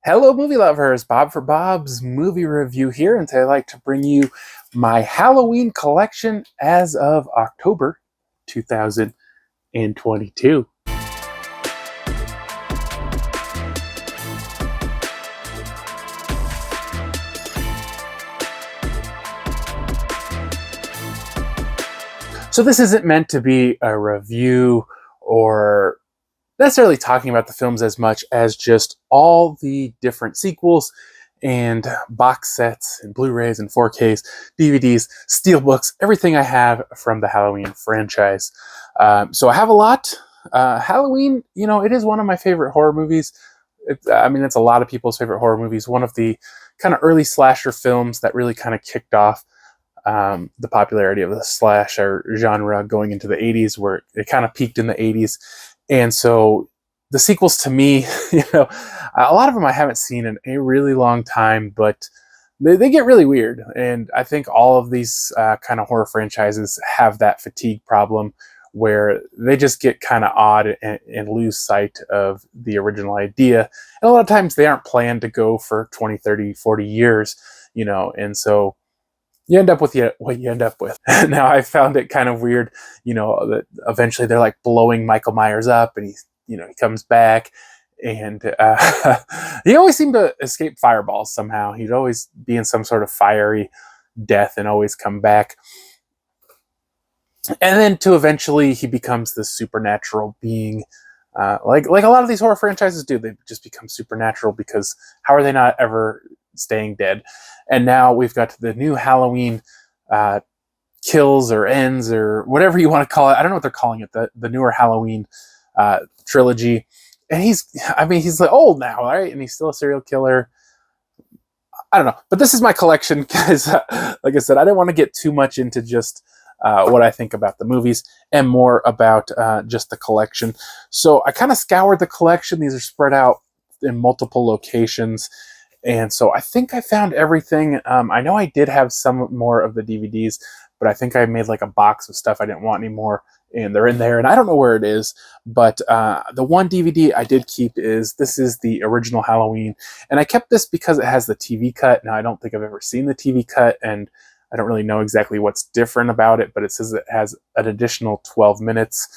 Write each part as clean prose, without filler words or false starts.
Hello, movie lovers. Bob for Bob's Movie Review here, and today I'd like to bring you my Halloween collection as of October 2022. So this isn't meant to be a review or necessarily talking about the films as much as just all the different sequels and box sets and Blu-rays and 4Ks, DVDs, Steelbooks, everything I have from the Halloween franchise. So I have a lot. Halloween, it is one of my favorite horror movies. It's a lot of people's favorite horror movies. One of the kind of early slasher films that really kind of kicked off the popularity of the slasher genre going into the 80s, where it kind of peaked in the 80s. And so the sequels to me, a lot of them I haven't seen in a really long time, but they get really weird. And I think all of these kind of horror franchises have that fatigue problem where they just get kind of odd and lose sight of the original idea. And a lot of times they aren't planned to go for 20, 30, 40 years, and so you end up with what you end up with. Now, I found it kind of weird, that eventually they're like blowing Michael Myers up, and he comes back, and he always seemed to escape fireballs somehow. He'd always be in some sort of fiery death and always come back. And then to eventually he becomes this supernatural being, like a lot of these horror franchises do. They just become supernatural because how are they not ever staying dead? And now we've got the new Halloween kills or ends or whatever you want to call it. I don't know what they're calling it. The newer Halloween trilogy. And he's like old now, right? And he's still a serial killer. I don't know. But this is my collection, guys. Like I said, I didn't want to get too much into just what I think about the movies and more about just the collection. So I kind of scoured the collection. These are spread out in multiple locations. And so I think I found everything. I know I did have some more of the DVDs, but I think I made like a box of stuff I didn't want anymore, and they're in there, and I don't know where it is. But the one DVD I did keep is the original Halloween, and I kept this because it has the TV cut. Now, I don't think I've ever seen the TV cut, and I don't really know exactly what's different about it, but it says it has an additional 12 minutes.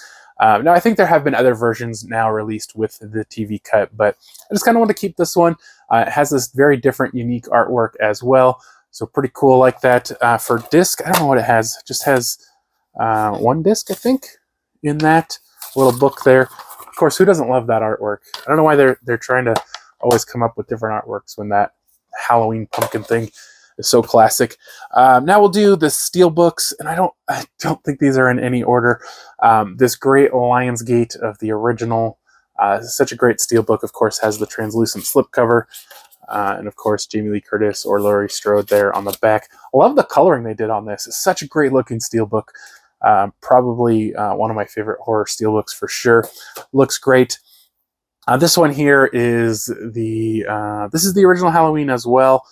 Now, I think there have been other versions now released with the TV cut, but I just kind of want to keep this one. It has this very different, unique artwork as well, so pretty cool like that. For disc, I don't know what it has. It just has one disc, I think, in that little book there. Of course, who doesn't love that artwork? I don't know why they're trying to always come up with different artworks when that Halloween pumpkin thing is so classic. Now we'll do the Steelbooks, and I don't think these are in any order. This great Lionsgate of the original, such a great Steelbook. Of course, has the translucent slipcover, and of course Jamie Lee Curtis or Laurie Strode there on the back. I love the coloring they did on this. It's such a great looking Steelbook. Probably one of my favorite horror Steelbooks for sure. Looks great. This one here is this is the original Halloween as well.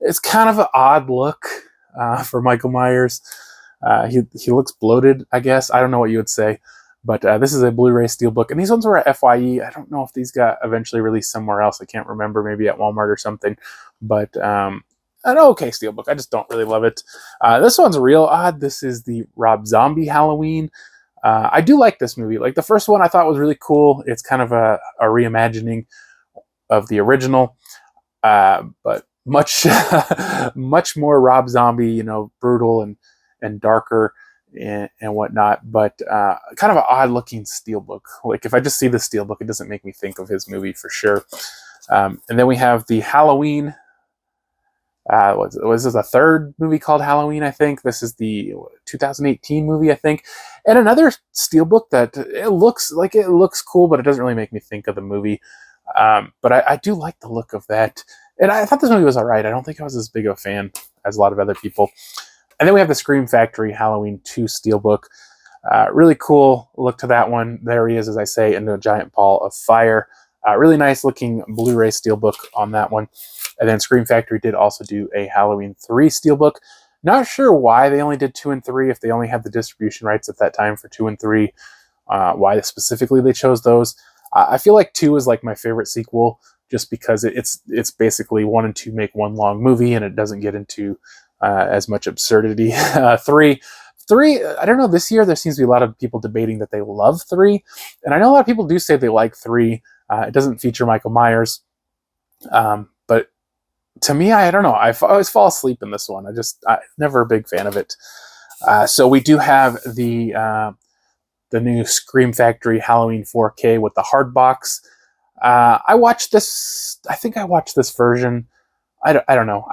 It's kind of an odd look for Michael Myers. He looks bloated, I guess. I don't know what you would say. But this is a Blu-ray Steelbook. And these ones were at FYE. I don't know if these got eventually released somewhere else. I can't remember. Maybe at Walmart or something. But an okay Steelbook. I just don't really love it. This one's real odd. This is the Rob Zombie Halloween. I do like this movie. Like the first one I thought was really cool. It's kind of a reimagining of the original. But much more Rob Zombie, brutal and darker and whatnot, but kind of an odd looking Steelbook. Like if I just see the Steelbook, it doesn't make me think of his movie for sure. And then we have the Halloween. Was this a third movie called Halloween? I think this is the 2018 movie, I think, and another Steelbook that it looks cool, but it doesn't really make me think of the movie. But I do like the look of that. And I thought this movie was all right. I don't think I was as big of a fan as a lot of other people. And then we have the Scream Factory Halloween 2 Steelbook. Really cool look to that one. There he is, as I say, into a giant ball of fire. Really nice looking Blu-ray Steelbook on that one. And then Scream Factory did also do a Halloween 3 Steelbook. Not sure why they only did 2 and 3, if they only had the distribution rights at that time for 2 and 3. Why specifically they chose those. I feel like 2 is like my favorite sequel just because it's basically 1 and 2 make one long movie, and it doesn't get into as much absurdity. 3, I don't know, this year there seems to be a lot of people debating that they love 3, and I know a lot of people do say they like 3. It doesn't feature Michael Myers, but to me, I don't know, I always fall asleep in this one. I'm never a big fan of it. So we do have the new Scream Factory Halloween 4K with the hard box. I watched this, I think I watched this version. I don't know.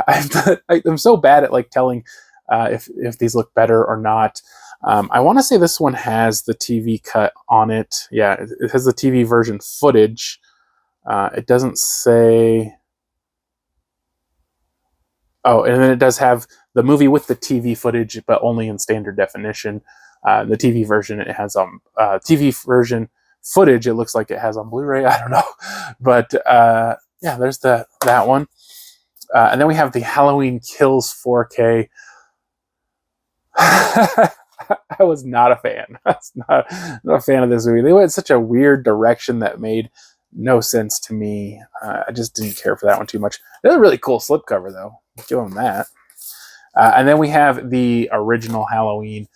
I'm so bad at like telling if these look better or not. I want to say this one has the TV cut on it. Yeah, it has the TV version footage. It doesn't say... Oh, and then it does have the movie with the TV footage, but only in standard definition. The TV version, it has TV version footage. It looks like it has on Blu-ray. I don't know, but yeah, there's that one. And then we have the Halloween Kills 4K. I was not a fan. I was not a fan of this movie. They went in such a weird direction that made no sense to me. I just didn't care for that one too much. It was a really cool slipcover, though. Give them that. And then we have the original Halloween.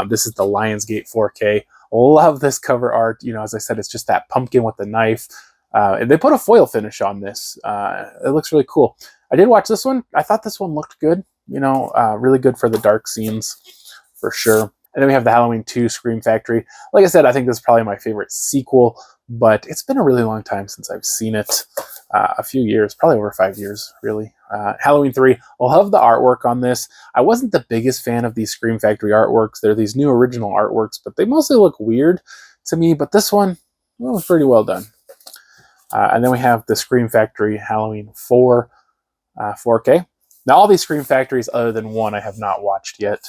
This is the Lionsgate 4K. Love this cover art. You know, as I said, it's just that pumpkin with the knife. And they put a foil finish on this. It looks really cool. I did watch this one. I thought this one looked good. You know, really good for the dark scenes, for sure. And then we have the Halloween 2 Scream Factory. Like I said, I think this is probably my favorite sequel, but it's been a really long time since I've seen it. A few years, probably over 5 years, really. Halloween 3, I love the artwork on this. I wasn't the biggest fan of these Scream Factory artworks. They're these new original artworks, but they mostly look weird to me. But this one, well, was pretty well done. And then we have the Scream Factory Halloween 4 4K. Now, all these Scream Factories, other than one, I have not watched yet.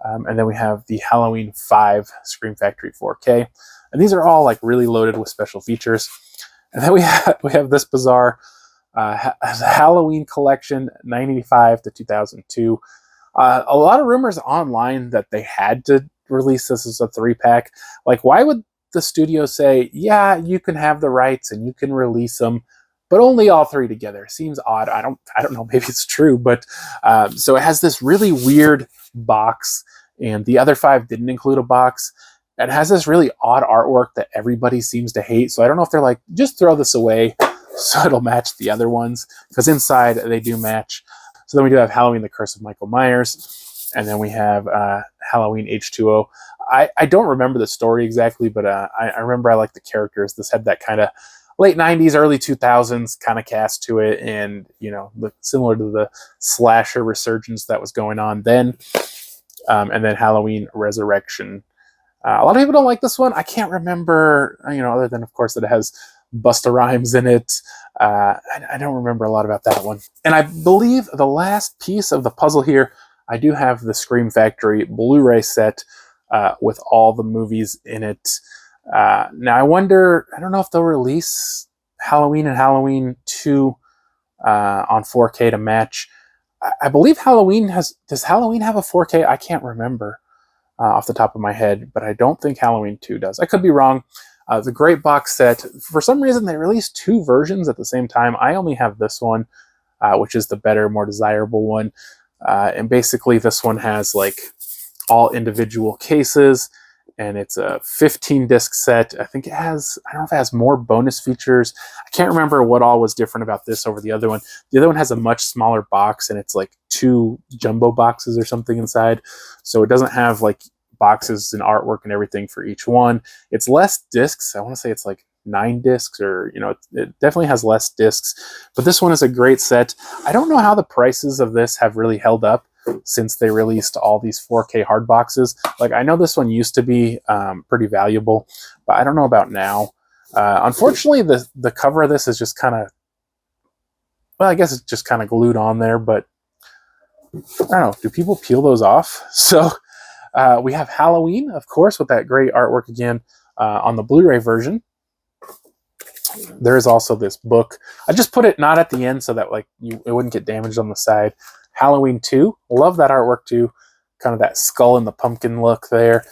And then we have the Halloween 5 Scream Factory 4K. And these are all like really loaded with special features. And then we have this bizarre Halloween collection, 1985 to 2002. A lot of rumors online that they had to release this as a 3-pack. Like, why would the studio say, yeah, you can have the rights and you can release them, but only all 3 together? Seems odd. I don't know. Maybe it's true, but so it has this really weird box, and the other 5 didn't include a box. It has this really odd artwork that everybody seems to hate. So I don't know if they're like, just throw this away so it'll match the other ones, because inside they do match. So then we do have Halloween: The Curse of Michael Myers, and then we have Halloween H2O. I don't remember the story exactly, but I remember I like the characters. This had that kind of late 90s, early 2000s kind of cast to it, and, you know, similar to the slasher resurgence that was going on then. And then Halloween Resurrection. A lot of people don't like this one. I can't remember, you know, other than, of course, that it has Busta Rhymes in it. I don't remember a lot about that one. And I believe the last piece of the puzzle here, I do have the Scream Factory Blu-ray set with all the movies in it. Now, I wonder, I don't know if they'll release Halloween and Halloween 2 on 4K to match. I believe does Halloween have a 4K? I can't remember off the top of my head, but I don't think Halloween 2 does. I could be wrong. The great box set, for some reason they released 2 versions at the same time. I only have this one, which is the better, more desirable one. And basically this one has like all individual cases, and it's a 15-disc set. I think it has, I don't know if it has more bonus features. I can't remember what all was different about this over the other one. The other one has a much smaller box, and it's like 2 jumbo boxes or something inside. So it doesn't have like boxes and artwork and everything for each one. It's less discs. I want to say it's like 9 discs, or, you know, it definitely has less discs. But this one is a great set. I don't know how the prices of this have really held up since they released all these 4K hard boxes. Like, I know this one used to be pretty valuable, but I don't know about now. Unfortunately, the cover of this is just kind of, well, I guess it's just kind of glued on there, but I don't know. Do people peel those off? So we have Halloween, of course, with that great artwork again on the Blu-ray version. There is also this book. I just put it not at the end so that like it wouldn't get damaged on the side. Halloween 2, love that artwork too. Kind of that skull and the pumpkin look there.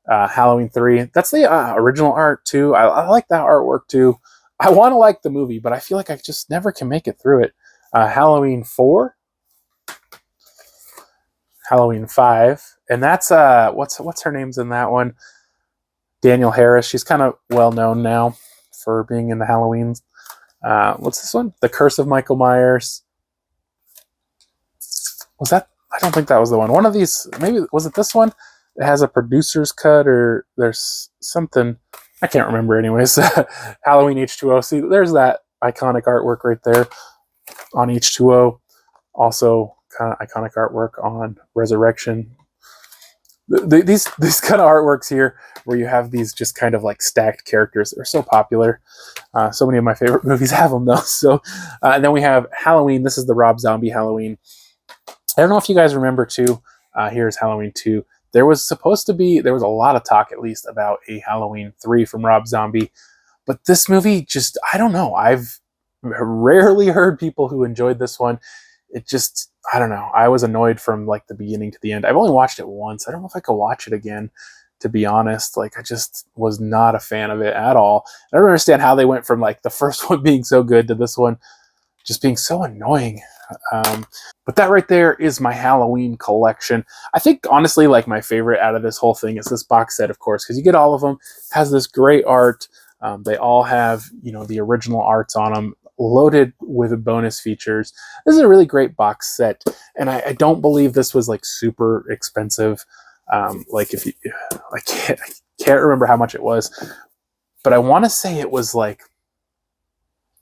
Halloween 3, that's the original art too. I like that artwork too. I want to like the movie, but I feel like I just never can make it through it. Halloween 4, Halloween 5, and that's what's her name's in that one? Danielle Harris. She's kind of well known now for being in the Halloweens. What's this one? The Curse of Michael Myers. Was that? I don't think that was the one. One of these, maybe, was it this one? It has a producer's cut, or there's something, I can't remember anyways. Halloween H2O. See, there's that iconic artwork right there on H2O. Also, kind of iconic artwork on Resurrection. These kind of artworks here, where you have these just kind of like stacked characters, they're so popular. So many of my favorite movies have them though. So, and then we have Halloween. This is the Rob Zombie Halloween. I don't know if you guys remember too. Here's Halloween 2. There was a lot of talk, at least, about a Halloween 3 from Rob Zombie. But this movie just, I don't know. I've rarely heard people who enjoyed this one. It just, I don't know. I was annoyed from like the beginning to the end. I've only watched it once. I don't know if I could watch it again, to be honest. Like, I just was not a fan of it at all. I don't understand how they went from like the first one being so good to this one just being so annoying. But that right there is my Halloween collection. I think, honestly, like, my favorite out of this whole thing is this box set, of course, because you get all of them. It has this great art. They all have, the original arts on them, loaded with bonus features. This is a really great box set, and I don't believe this was like super expensive. Like, if you, I can't remember how much it was, but I want to say it was like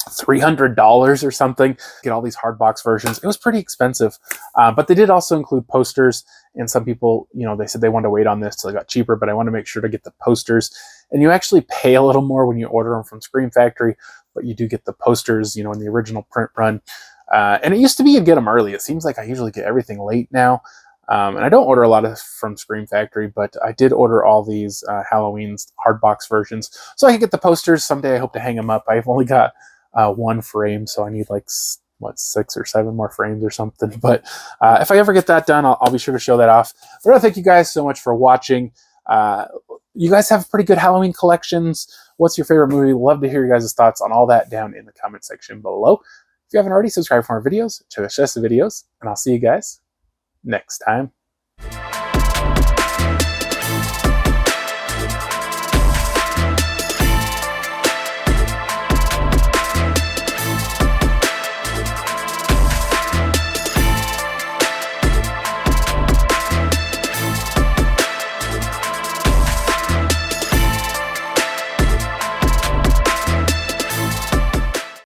$300 or something. Get all these hard box versions. It was pretty expensive, but they did also include posters. And some people, they said they wanted to wait on this till it got cheaper, but I want to make sure to get the posters. And you actually pay a little more when you order them from Scream Factory, but you do get the posters, in the original print run. And it used to be you'd get them early. It seems like I usually get everything late now. And I don't order a lot of from Scream Factory, but I did order all these Halloween's hard box versions so I could get the posters. Someday I hope to hang them up. I've only got one frame, so I need like 6 or 7 more frames or something. But if I ever get that done, I'll be sure to show that off. But I want to thank you guys so much for watching. You guys have pretty good Halloween collections. What's your favorite movie? Love to hear you guys' thoughts on all that down in the comment section below. If you haven't already, subscribe for more videos, check out the videos, and I'll see you guys next time.